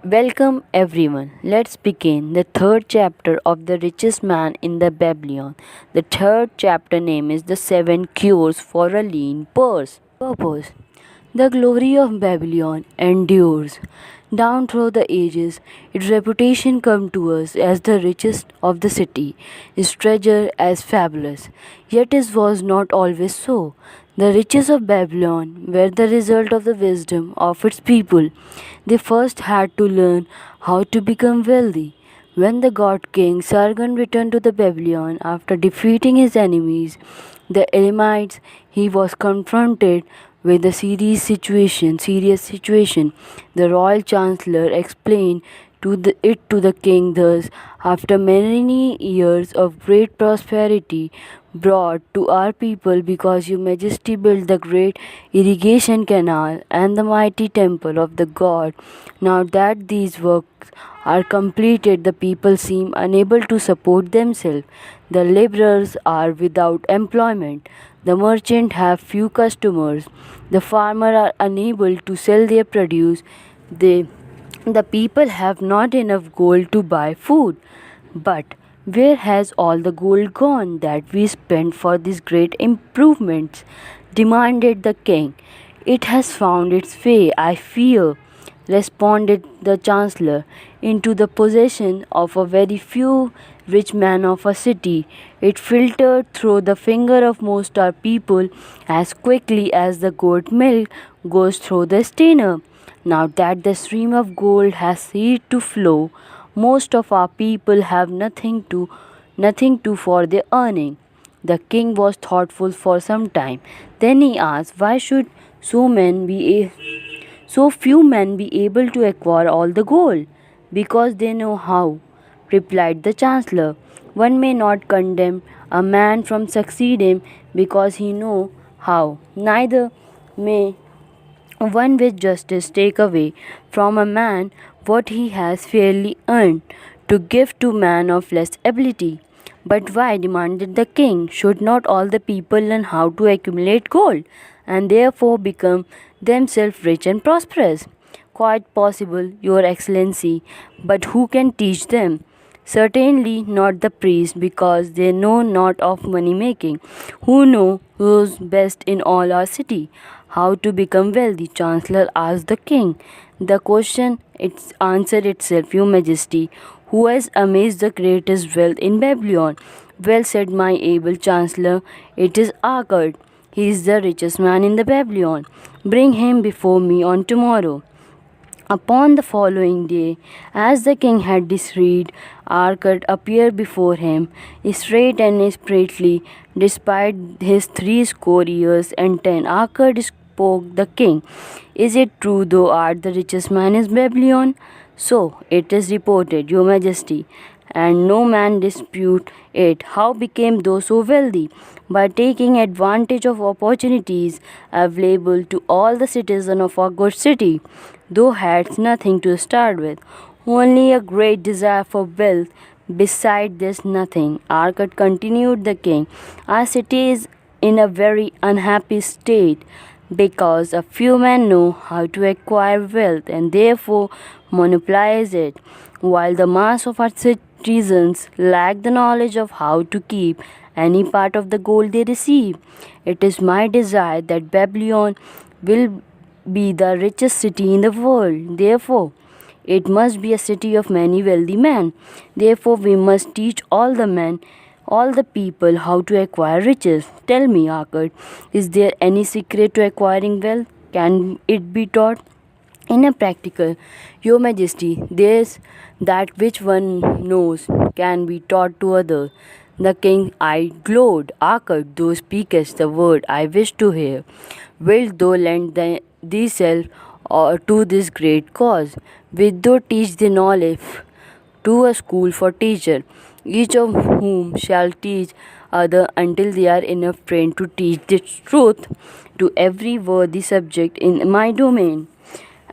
Welcome everyone. Let's begin the third chapter of The Richest Man in the Babylon. The third chapter name is The Seven Cures for a Lean Purpose. The glory of Babylon endures. Down through the ages, its reputation come to us as the richest of the city, its treasure as fabulous. Yet it was not always so. The riches of Babylon were the result of the wisdom of its people. They first had to learn how to become wealthy. When the god king Sargon returned to the Babylon after defeating his enemies, the Elamites, he was confronted with a serious situation. The royal chancellor explained it to the king thus, after many years of great prosperity brought to our people because your majesty built the great irrigation canal and the mighty temple of the god. Now that these works are completed, the people seem unable to support themselves. The laborers are without employment. The merchants have few customers. The farmers are unable to sell their produce. The people have not enough gold to buy food. But where has all the gold gone that we spent for these great improvements? Demanded the king. It has found its way, I fear, responded the chancellor, into the possession of a very few rich men of a city. It filtered through the finger of most our people as quickly as the goat milk goes through the strainer. Now that the stream of gold has ceased to flow, most of our people have nothing to for their earning. The king was thoughtful for some time. Then he asked, why should so few men be able to acquire all the gold? Because they know how, replied the chancellor. One may not condemn a man from succeeding because he know how. Neither may one with justice take away from a man what he has fairly earned, to give to man of less ability. But why, demanded the king, should not all the people learn how to accumulate gold, and therefore become themselves rich and prosperous? Quite possible, your excellency, but who can teach them? Certainly not the priests, because they know not of money making. Who know who's best in all our city? How to become wealthy? Chancellor asked the king. The question it's answered itself, your majesty. Who has amassed the greatest wealth in Babylon? Well said, my able chancellor. It is Arkad. He is the richest man in the Babylon. Bring him before me on tomorrow. Upon the following day, as the king had decreed, Arkad appeared before him, straight and sprightly, despite his 60 years and 10. Arkad spoke the king. Is it true thou art the richest man in Babylon? So it is reported, your majesty, and no man dispute it. How became thou so wealthy? By taking advantage of opportunities available to all the citizens of our good city. Thou hadst nothing to start with, only a great desire for wealth. Beside this, nothing. Arkad, continued the king. Our city is in a very unhappy state because a few men know how to acquire wealth and therefore monopolize it, while the mass of our citizens lack the knowledge of how to keep any part of the gold they receive. It is my desire that Babylon will be the richest city in the world. Therefore, it must be a city of many wealthy men. Therefore, we must teach all the men, all the people how to acquire riches. Tell me, Arkad, is there any secret to acquiring wealth? Can it be taught? In a practical, your majesty, there's that which one knows can be taught to others. The king eyed glowed. Arkad, thou speakest the word I wish to hear. Wilt thou lend thyself to this great cause? Wilt thou teach the knowledge to a school for teachers, each of whom shall teach other until they are enough trained to teach the truth to every worthy subject in my domain?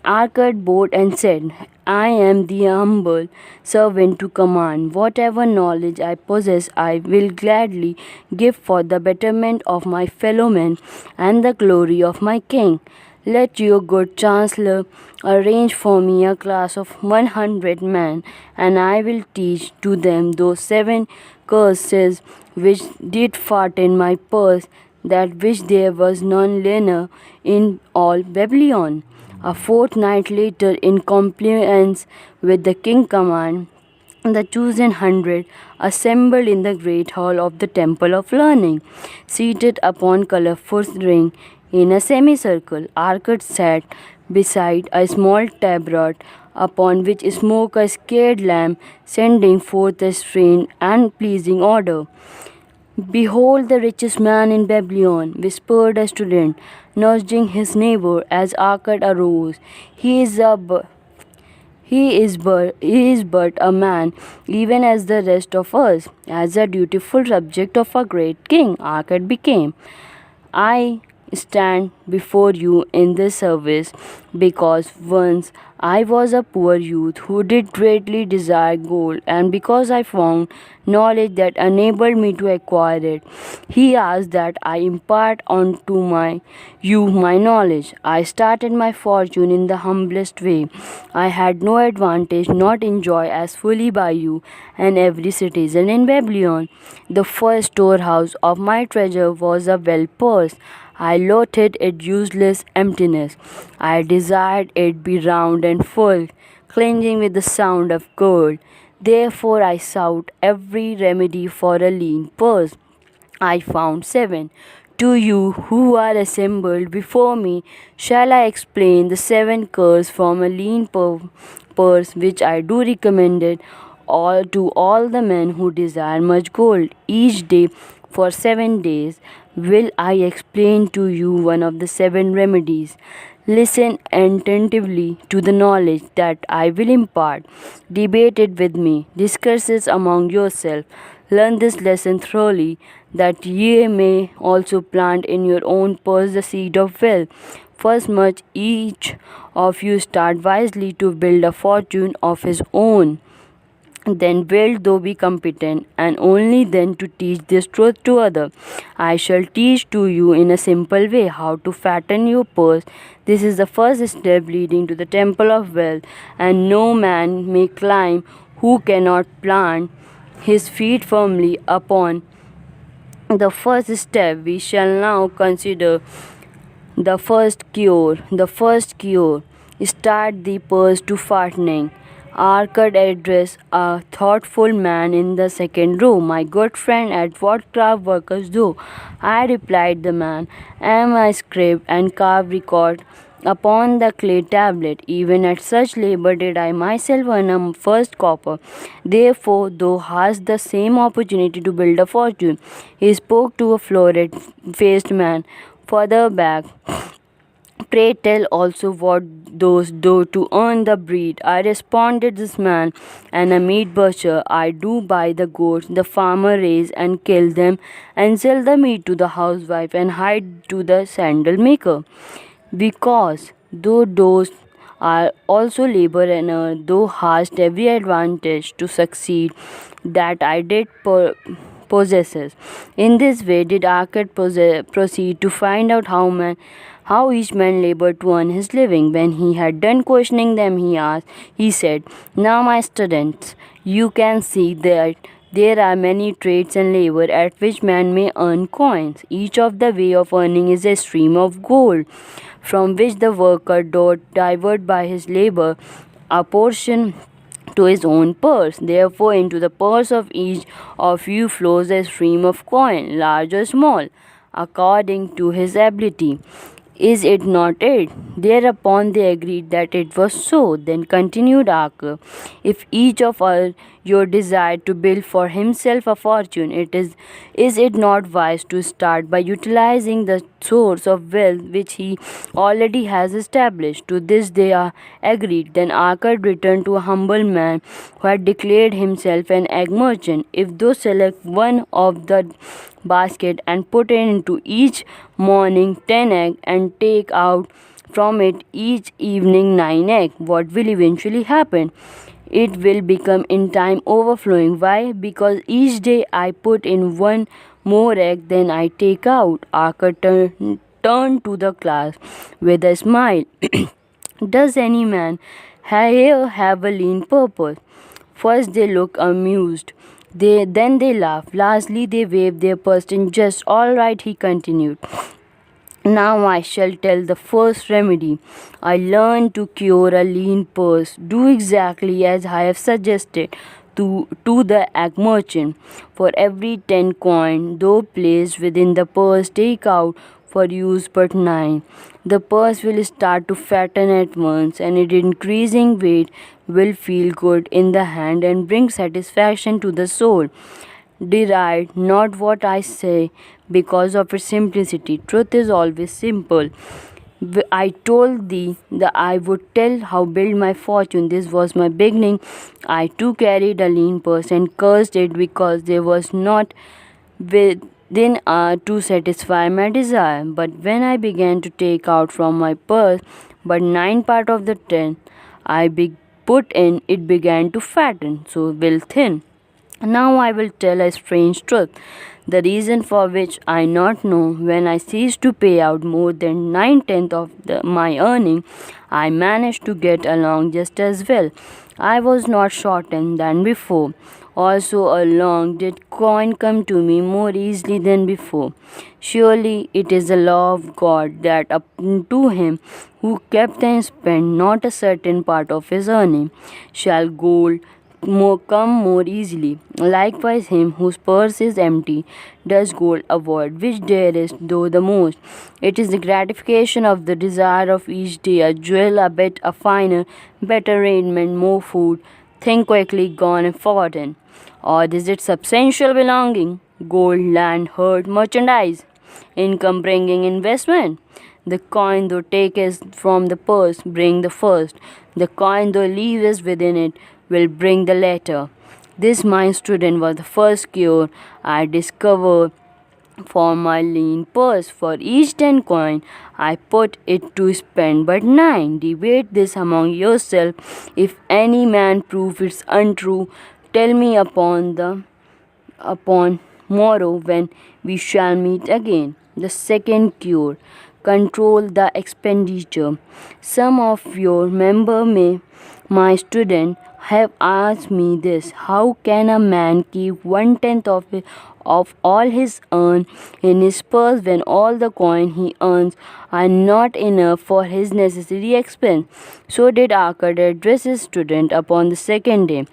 Arkad bowed and said, I am the humble servant to command. Whatever knowledge I possess, I will gladly give for the betterment of my fellow men and the glory of my king. Let your good Chancellor arrange for me a class of 100 men, and I will teach to them those 7 curses which did fatten my purse, that which there was none leaner in all Babylon. A fortnight later, in compliance with the king's command, the chosen 100 assembled in the great hall of the Temple of Learning, seated upon colorful ring in a semicircle. Arkad sat beside a small tablet upon which smoked a sacred lamp, sending forth a strange and pleasing odor. "Behold the richest man in Babylon," whispered a student, nudging his neighbor as Arkad arose. He is but a man, even as the rest of us. As a dutiful subject of a great king, Arkad became. I stand before you in this service because once I was a poor youth who did greatly desire gold, and because I found knowledge that enabled me to acquire it. He asked that I impart unto you my knowledge. I started my fortune in the humblest way. I had no advantage not enjoyed as fully by you and every citizen in Babylon. The first storehouse of my treasure was a well purse. I loathed its useless emptiness. I desired it be round and full, clinging with the sound of gold. Therefore I sought every remedy for a lean purse. I found 7. To you who are assembled before me, shall I explain the 7 curses from a lean purse which I do recommend it all to all the men who desire much gold. Each day for 7 days will I explain to you one of the 7 remedies. Listen attentively to the knowledge that I will impart. Debate it with me. Discuss it among yourselves. Learn this lesson thoroughly, that ye may also plant in your own purse the seed of wealth. First must each of you start wisely to build a fortune of his own. Then will thou be competent, and only then to teach this truth to others. I shall teach to you in a simple way how to fatten your purse. This is the first step leading to the temple of wealth, and no man may climb who cannot plant his feet firmly upon the first step. We shall now consider the first cure. The first cure. Start the purse to fattening. Arkad addressed a thoughtful man in the second row. "My good friend, at what craft workest thou?" I replied, "The man am a scribe, and carve record upon the clay tablet. Even at such labor did I myself earn a first copper. Therefore thou hast the same opportunity to build a fortune." He spoke to a florid-faced man further back. "Pray tell also what those do to earn the bread." I responded, "This man and a meat butcher. I do buy the goats the farmer raise and kill them, and sell the meat to the housewife and hide to the sandal maker. Because though those are also labor and thou hast every advantage to succeed that I did possesses." In this way did Arkad proceed to find out how each man labored to earn his living. When he had done questioning them, he said, "Now, my students, you can see that there are many trades and labor at which man may earn coins. Each of the way of earning is a stream of gold, from which the worker doth divert by his labor a portion to his own purse. Therefore, into the purse of each of you flows a stream of coin, large or small, according to his ability. Is it not it?" Thereupon they agreed that it was so. Then continued Arkad, "If each of us your desire to build for himself a fortune, is it not wise to start by utilizing the source of wealth which he already has established?" To this they are agreed. Then Arkad returned to a humble man who had declared himself an egg merchant. "If thou select one of the basket and put into each morning 10 eggs and take out from it each evening 9 eggs, what will eventually happen? It will become in time overflowing. Why? Because each day I put in one more egg than I take out." Arkad turned to the class with a smile. Does any man here have a lean purpose? First they look amused. Then they laugh. Lastly they wave their purse in jest. All right, he continued. Now I shall tell the first remedy. I learned to cure a lean purse. Do exactly as I have suggested to the egg merchant. For every 10 coin, though placed within the purse, take out for use but 9. The purse will start to fatten at once, and its increasing weight will feel good in the hand and bring satisfaction to the soul. Deride not what I say because of its simplicity. Truth is always simple. I told thee that I would tell how build my fortune. This was my beginning. I too carried a lean purse and cursed it because there was not within to satisfy my desire. But when I began to take out from my purse, but 9 part of the 10 I put in, it began to fatten, so will thin. Now I will tell a strange truth, the reason for which I not know. When I ceased to pay out more than 9/10 of my earning, I managed to get along just as well. I was not shortened than before. Also along did coin come to me more easily than before. Surely it is the law of God that up to him who kept and spent not a certain part of his earning shall gold come more easily. Likewise, him whose purse is empty does gold avoid, which dearest though the most. It is the gratification of the desire of each day, a jewel, a bit, a finer, better raiment, more food, thing quickly gone and forgotten. Or is it substantial belonging, gold, land, herd, merchandise, income bringing investment? The coin thou takest from the purse bring the first, the coin thou leavest within it will bring the latter. This my student was the first cure I discovered for my lean purse. For each 10 coin I put it to spend but 9. Debate this among yourself. If any man prove it's untrue, tell me upon morrow when we shall meet again. The second cure, control the expenditure. Some of your my student, have asked me this: how can a man keep 1/10 of all his earn in his purse when all the coin he earns are not enough for his necessary expense? So did Arkad address his student upon the second day.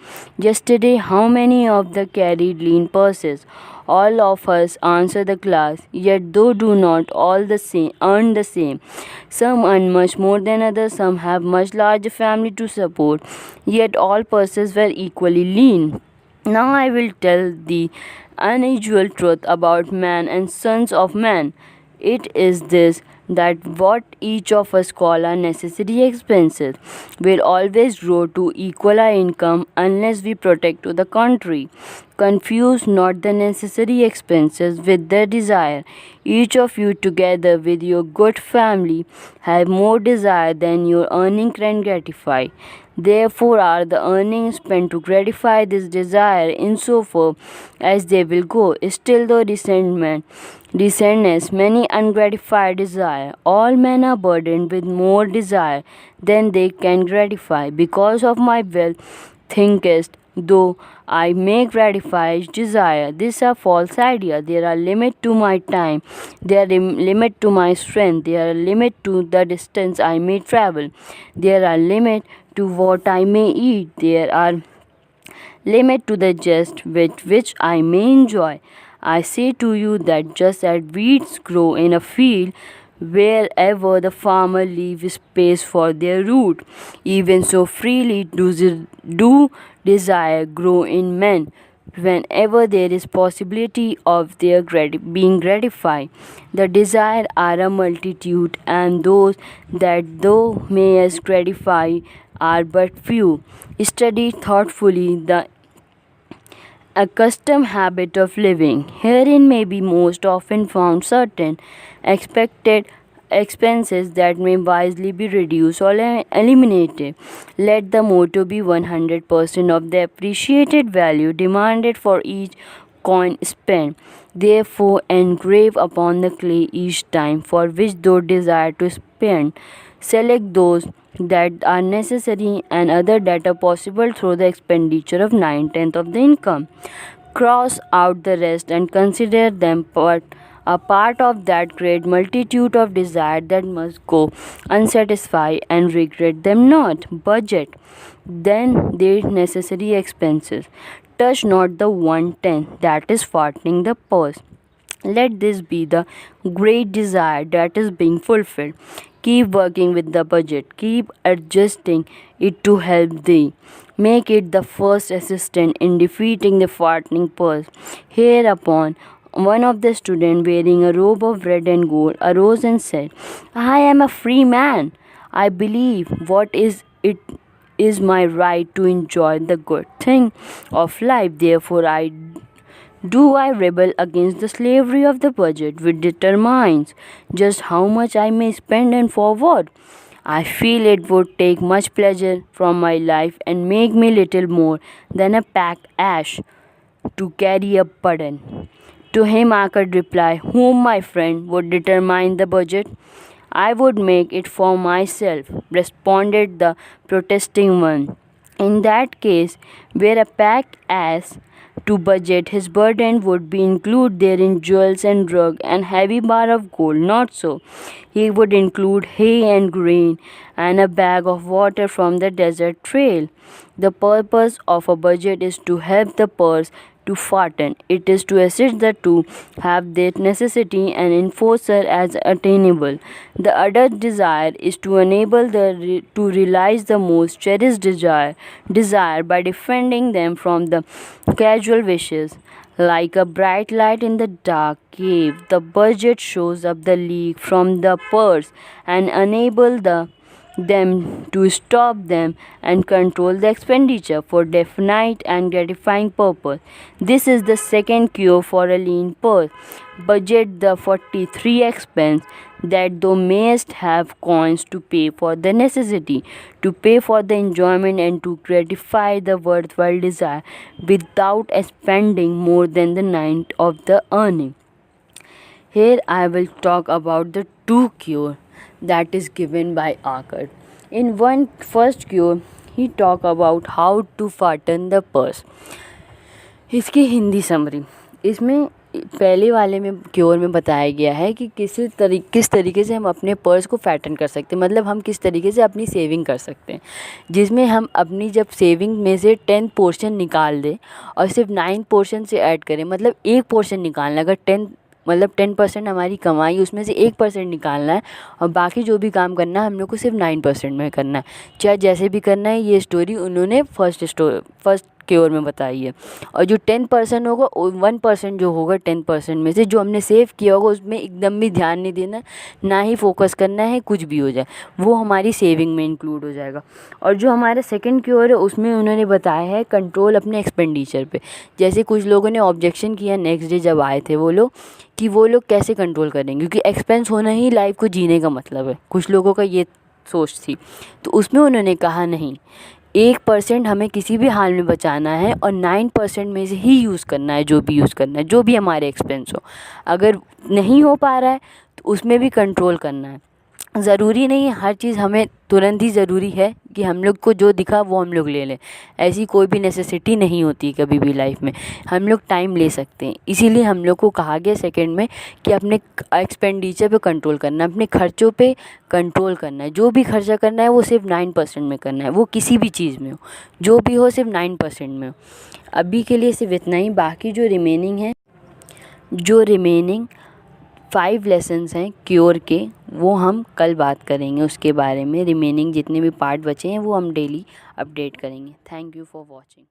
Yesterday, how many of the carried lean purses? All of us, answer the class, yet though do not all the same earn the same. Some earn much more than others, some have much larger family to support, yet all purses were equally lean. Now I will tell the unusual truth about man and sons of man. It is this, that what each of us call our necessary expenses will always grow to equal our income unless we protect to the contrary. Confuse not the necessary expenses with the desire. Each of you together with your good family have more desire than your earning can gratify. Therefore are the earnings spent to gratify this desire insofar as they will go. Still though descendants many ungratified desire. All men are burdened with more desire than they can gratify. Because of my wealth, thinkest though I may gratify desire. This is a false idea. There are limits to my time. There are limits to my strength. There are limits to the distance I may travel. There are limits to what I may eat. There are limits to the jest with which I may enjoy. I say to you that just as weeds grow in a field, wherever the farmer leaves space for their root, even so freely do desire grow in men whenever there is possibility of their being gratified. The desire are a multitude, and those that thou mayest gratify are but few. Study thoughtfully the accustomed habit of living. Herein may be most often found certain expected expenses that may wisely be reduced or eliminated. Let the motto be 100% of the appreciated value demanded for each coin spent. Therefore engrave upon the clay each time for which thou desire to spend. Select those that are necessary and other that are possible through the expenditure of 9/10 of the income. Cross out the rest and consider them but a part of that great multitude of desire that must go unsatisfied, and regret them not. Budget then their necessary expenses. Touch not the 1/10 that is fattening the purse. Let this be the great desire that is being fulfilled. Keep working with the budget. Keep adjusting it to help thee. Make it the first assistant in defeating the fattening purse. Hereupon, one of the students, wearing a robe of red and gold, arose and said, I am a free man. I believe what is it is my right to enjoy the good thing of life. Therefore, I rebel against the slavery of the budget, which determines just how much I may spend and for what. I feel it would take much pleasure from my life and make me little more than a packed ash to carry a burden. To him Arkad replied, Whom, my friend, would determine the budget? I would make it for myself, responded the protesting one. In that case, where a packed ass to budget, his burden would be include therein jewels and rug and heavy bar of gold. Not so. He would include hay and grain and a bag of water from the desert trail. The purpose of a budget is to help the purse to fatten. It is to assist the two have their necessity and enforce her as attainable. The other desire is to enable to realize the most cherished desire by defending them from the casual wishes. Like a bright light in the dark cave, the budget shows up the leak from the purse and enable them to stop them and control the expenditure for definite and gratifying purpose. This is the second cure for a lean purse. Budget the 43 expense that thou mayest have coins to pay for the necessity, to pay for the enjoyment and to gratify the worthwhile desire without spending more than the ninth of the earning. Here I will talk about the two cure that is given by Arkad. In one first cure, he talk about how to fatten the purse. इसकी Hindi summary इसमें पहले वाले में cure में बताया गया है कि किस तरीके से हम अपने पर्स को फैटन कर सकते हैं, मतलब हम किस तरीके से अपनी सेविंग कर सकते हैं, जिसमें हम अपनी जब सेविंग में से 10 पोर्शन निकाल दें और सिर्फ 9 पोर्शन से ऐड करें, मतलब एक पोर्शन निकालना, अगर 10% हमारी कमाई उसमें से 1% निकालना है और बाकी जो भी काम करना है हम लोग को सिर्फ 9% में करना है, चाहे जैसे भी करना है। ये स्टोरी उन्होंने फर्स्ट क्योर में बताई है। और जो 10% होगा 1% जो होगा 10% में से जो हमने सेव किया होगा उसमें एकदम भी ध्यान नहीं देना, ना ही फोकस करना है, कुछ भी हो जाए वो हमारी सेविंग में इंक्लूड हो जाएगा। और जो हमारा सेकंड क्योर है उसमें उन्होंने बताया है कंट्रोल अपने एक्सपेंडिचर पे। जैसे कुछ लोगों ने ऑब्जेक्शन किया नेक्स्ट डे जब आए थे वो लोग कैसे कंट्रोल करेंगे, क्योंकि एक्सपेंस होना ही लाइफ को जीने का मतलब है, कुछ लोगों का ये सोच थी। तो उसमें उन्होंने कहा नहीं, 1% हमें किसी भी हाल में बचाना है और 9% में से ही यूज़ करना है, जो भी हमारे एक्सपेंस हो। अगर नहीं हो पा रहा है तो उसमें भी कंट्रोल करना है। ज़रूरी नहीं है हर चीज़ हमें तुरंत ही ज़रूरी है कि हम लोग को जो दिखा वो हम लोग ले लें, ऐसी कोई भी नेसेसिटी नहीं होती कभी भी लाइफ में, हम लोग टाइम ले सकते हैं। इसीलिए हम लोग को कहा गया सेकंड में कि अपने एक्सपेंडिचर पे कंट्रोल करना है, अपने खर्चों पे कंट्रोल करना है। जो भी खर्चा करना है वो सिर्फ 9% में करना है, वो किसी भी चीज़ में हो, जो भी हो सिर्फ 9% में हो। अभी के लिए सिर्फ इतना ही, बाकी जो रिमेनिंग 5 लेसन्स हैं क्योर के वो हम कल बात करेंगे उसके बारे में। रिमेनिंग जितने भी पार्ट बचे हैं वो हम डेली अपडेट करेंगे। Thank you for watching.